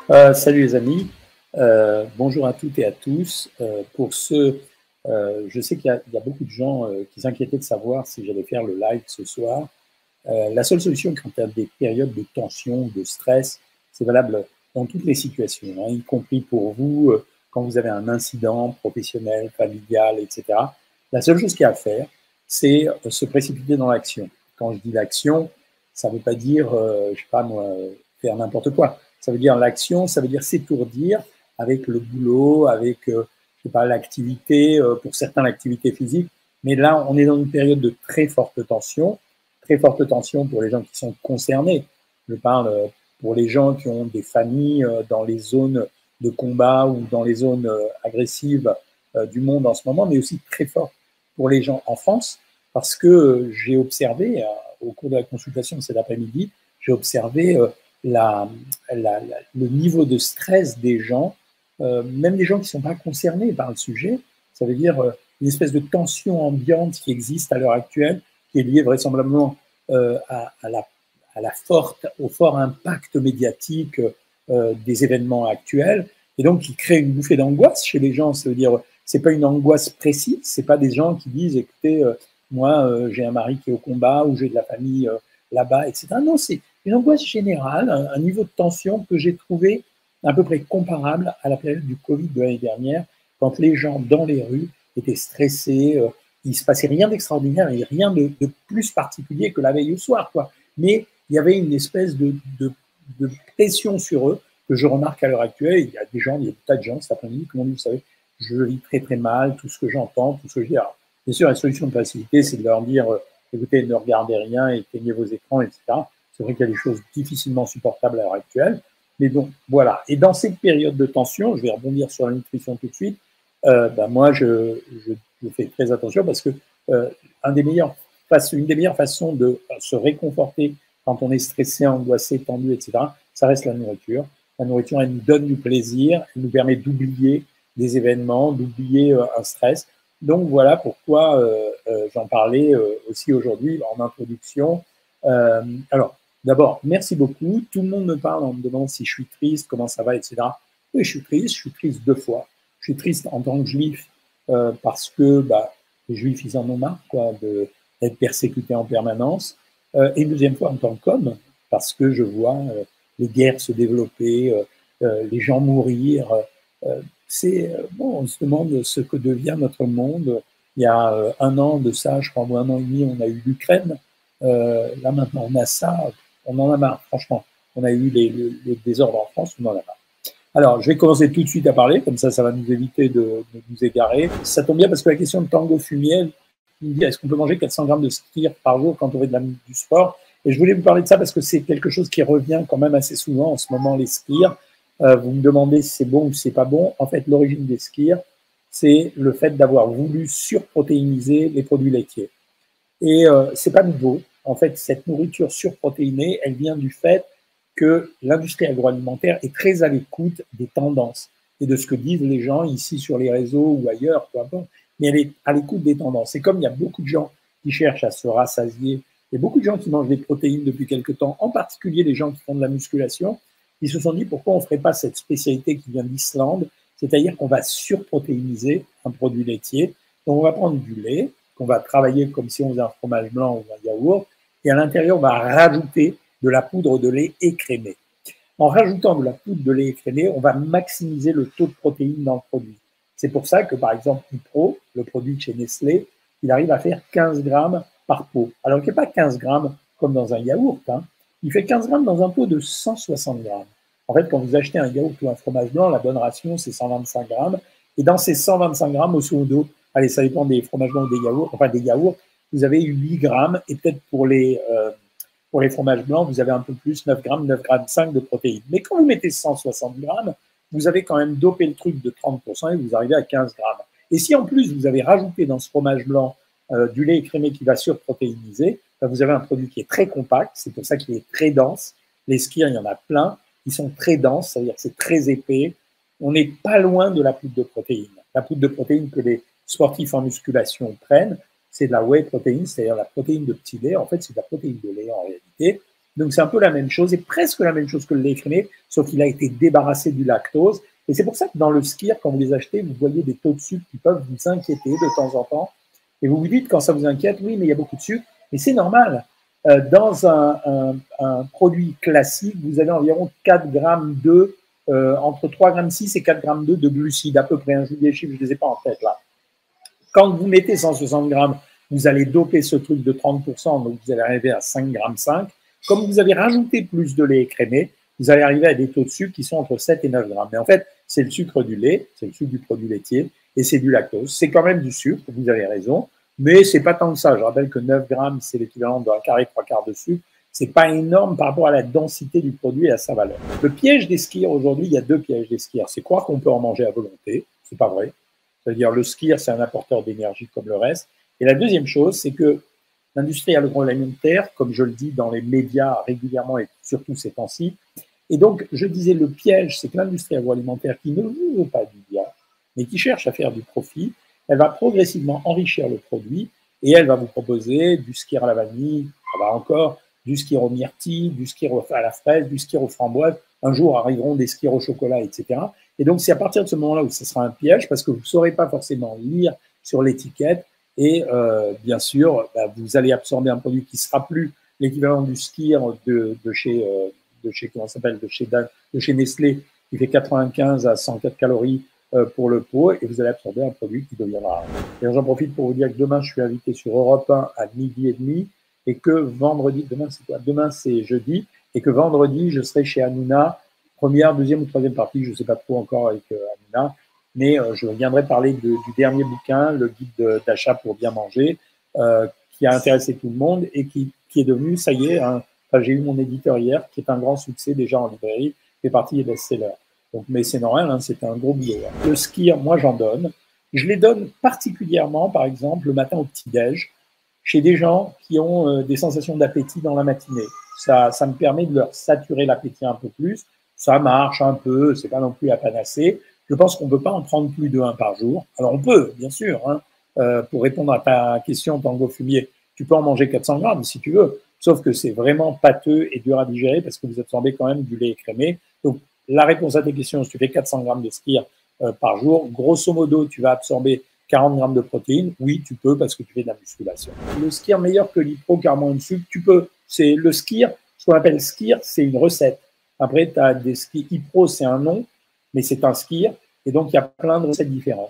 Salut les amis. Bonjour à toutes et à tous. Je sais qu'il y a beaucoup de gens qui s'inquiétaient de savoir si j'allais faire le live ce soir. La seule solution quand il y a des périodes de tension, de stress, c'est valable dans toutes les situations, hein, y compris pour vous, quand vous avez un incident professionnel, familial, etc. La seule chose qu'il y a à faire, c'est se précipiter dans l'action. Quand je dis l'action, ça ne veut pas dire, je sais pas moi, faire n'importe quoi. Ça veut dire l'action, ça veut dire s'étourdir avec le boulot, avec, je sais pas, l'activité, pour certains l'activité physique. Mais là, on est dans une période de très forte tension pour les gens qui sont concernés. Je parle pour les gens qui ont des familles dans les zones de combat ou dans les zones agressives du monde en ce moment, mais aussi très fort pour les gens en France, parce que j'ai observé, au cours de la consultation de cet après-midi, j'ai observé le niveau de stress des gens, même des gens qui ne sont pas concernés par le sujet. Ça veut dire une espèce de tension ambiante qui existe à l'heure actuelle, qui est liée vraisemblablement au fort impact médiatique des événements actuels, et donc qui crée une bouffée d'angoisse chez les gens. Ça veut dire, c'est pas une angoisse précise, c'est pas des gens qui disent, écoutez, moi, j'ai un mari qui est au combat ou j'ai de la famille là-bas, etc. Non, c'est une angoisse générale, un niveau de tension que j'ai trouvé à peu près comparable à la période du Covid de l'année dernière, quand les gens dans les rues étaient stressés, il ne se passait rien d'extraordinaire et rien de plus particulier que la veille au soir, quoi. Mais il y avait une espèce de pression sur eux que je remarque à l'heure actuelle. Il y a des tas de gens cet après-midi qui m'ont dit, vous savez, je vis très très mal, tout ce que j'entends, tout ce que je dis. Alors, bien sûr, la solution de facilité, c'est de leur dire, écoutez, ne regardez rien, éteignez vos écrans, etc. C'est vrai qu'il y a des choses difficilement supportables à l'heure actuelle. Mais donc, voilà. Et dans cette période de tension, je vais rebondir sur la nutrition tout de suite, moi, je fais très attention parce que une des meilleures façons de se réconforter quand on est stressé, angoissé, tendu, etc., ça reste la nourriture. La nourriture, elle nous donne du plaisir, elle nous permet d'oublier des événements, d'oublier un stress. Donc voilà pourquoi j'en parlais aussi aujourd'hui en introduction. Alors, d'abord, merci beaucoup. Tout le monde me parle en me demandant si je suis triste, comment ça va, etc. Oui, je suis triste deux fois. Je suis triste en tant que juif parce que les juifs, ils en ont marre d'être persécutés en permanence. Et une deuxième fois en tant qu'homme, parce que je vois les guerres se développer, les gens mourir. Bon, on se demande ce que devient notre monde. Il y a un an de ça, je crois, ou un an et demi, on a eu l'Ukraine. Là maintenant, on a ça. On en a marre, franchement. On a eu les désordres en France, on en a marre. Alors, je vais commencer tout de suite à parler, comme ça va nous éviter de nous égarer. Ça tombe bien parce que la question de Tango Fumier, il me dit est-ce qu'on peut manger 400 grammes de skir par jour quand on fait du sport? Et je voulais vous parler de ça parce que c'est quelque chose qui revient quand même assez souvent en ce moment, les skirs. Vous me demandez si c'est bon ou si c'est pas bon. En fait, l'origine des skirs, c'est le fait d'avoir voulu surprotéiniser les produits laitiers. Et c'est pas nouveau. En fait, cette nourriture surprotéinée, elle vient du fait que l'industrie agroalimentaire est très à l'écoute des tendances et de ce que disent les gens ici sur les réseaux ou ailleurs, peu importe, mais elle est à l'écoute des tendances. Et comme il y a beaucoup de gens qui cherchent à se rassasier, et beaucoup de gens qui mangent des protéines depuis quelque temps, en particulier les gens qui font de la musculation, ils se sont dit pourquoi on ne ferait pas cette spécialité qui vient d'Islande, c'est-à-dire qu'on va surprotéiniser un produit laitier. Donc on va prendre du lait, qu'on va travailler comme si on faisait un fromage blanc ou un yaourt, et à l'intérieur, on va rajouter de la poudre de lait écrémée. En rajoutant de la poudre de lait écrémée, on va maximiser le taux de protéines dans le produit. C'est pour ça que, par exemple, Ipro, le produit de chez Nestlé, il arrive à faire 15 grammes par pot. Alors qu'il n'y a pas 15 grammes comme dans un yaourt, hein. Il fait 15 grammes dans un pot de 160 grammes. En fait, quand vous achetez un yaourt ou un fromage blanc, la bonne ration, c'est 125 grammes. Et dans ces 125 grammes, grosso modo, allez, ça dépend des fromages blancs ou des yaourts, enfin des yaourts, vous avez 8 grammes, et peut-être pour les fromages blancs, vous avez un peu plus, 9 grammes, 9 grammes 5 de protéines. Mais quand vous mettez 160 grammes, vous avez quand même dopé le truc de 30% et vous arrivez à 15 grammes. Et si en plus vous avez rajouté dans ce fromage blanc du lait écrémé qui va surprotéiniser, ben vous avez un produit qui est très compact, c'est pour ça qu'il est très dense. Les skirs, il y en a plein, ils sont très denses, c'est-à-dire que c'est très épais. On n'est pas loin de la poudre de protéines. La poudre de protéines que les sportifs en musculation prennent, c'est de la whey protéine, c'est-à-dire la protéine de petit lait. En fait, c'est de la protéine de lait en réalité. Donc c'est un peu la même chose, et presque la même chose que le lait écrémé, sauf qu'il a été débarrassé du lactose. Et c'est pour ça que dans le skyr, quand vous les achetez, vous voyez des taux de sucre qui peuvent vous inquiéter de temps en temps. Et vous vous dites, quand ça vous inquiète, oui, mais il y a beaucoup de sucre. Mais c'est normal. Dans un produit classique, vous avez environ 4 grammes de, entre 3,6 g et 4,2 g de glucides, à peu près. Je vous dis les chiffres, je ne les ai pas en tête là. Quand vous mettez 160 grammes, vous allez doper ce truc de 30%, donc vous allez arriver à 5,5 grammes. Comme vous avez rajouté plus de lait écrémé, vous allez arriver à des taux de sucre qui sont entre 7 et 9 grammes. Mais en fait, c'est le sucre du lait, c'est le sucre du produit laitier, et c'est du lactose. C'est quand même du sucre, vous avez raison, mais c'est pas tant que ça. Je rappelle que 9 grammes, c'est l'équivalent d'un quart et 3/4 de sucre. C'est pas énorme par rapport à la densité du produit et à sa valeur. Le piège des skyrs aujourd'hui, il y a 2 pièges des skyrs. C'est croire qu'on peut en manger à volonté, c'est pas vrai. C'est-à-dire le skyr, c'est un apporteur d'énergie comme le reste. Et la deuxième chose, c'est que l'industrie agroalimentaire, comme je le dis dans les médias régulièrement et surtout ces temps-ci, et donc je disais le piège, c'est que l'industrie agroalimentaire qui ne veut pas du bien, mais qui cherche à faire du profit, elle va progressivement enrichir le produit et elle va vous proposer du skyr à la vanille, encore du skyr aux myrtilles, du skyr à la fraise, du skyr aux framboises. Un jour arriveront des skyrs au chocolat, etc. Et donc c'est à partir de ce moment-là où ce sera un piège parce que vous ne saurez pas forcément lire sur l'étiquette et bien sûr, vous allez absorber un produit qui sera plus l'équivalent du skyr de chez comment s'appelle de chez Nestlé qui fait 95 à 104 calories pour le pot et vous allez absorber un produit qui deviendra. Et j'en profite pour vous dire que demain je suis invité sur Europe 1 à 12h30 et que vendredi, demain c'est quoi? Demain c'est jeudi et que vendredi je serai chez Hanouna, première, deuxième ou troisième partie, je ne sais pas trop encore avec Hanouna, mais je viendrai parler du dernier bouquin, le guide d'achat pour bien manger, qui a intéressé tout le monde et qui est devenu, ça y est, j'ai eu mon éditeur hier, qui est un grand succès déjà en librairie, fait partie des best-sellers. Donc, mais c'est normal, hein, c'est un gros boulot. Hein. Le skyr, moi j'en donne. Je les donne particulièrement, par exemple, le matin au petit-déj, chez des gens qui ont des sensations d'appétit dans la matinée. Ça me permet de leur saturer l'appétit un peu plus. Ça marche un peu, c'est pas non plus la panacée. Je pense qu'on ne peut pas en prendre plus de 1 par jour. Alors on peut, bien sûr, hein, pour répondre à ta question, Tango Fumier, tu peux en manger 400 grammes si tu veux, sauf que c'est vraiment pâteux et dur à digérer parce que vous absorbez quand même du lait écrémé. Donc la réponse à tes questions, si tu fais 400 grammes de skyr par jour, grosso modo, tu vas absorber 40 grammes de protéines. Oui, tu peux parce que tu fais de la musculation. Le skyr meilleur que l'hypro car moins de sucre, tu peux. C'est le skyr, ce qu'on appelle skyr, c'est une recette. Après, tu as des skyrs, hypro, c'est un nom, mais c'est un skyr. Et donc, il y a plein de recettes différentes.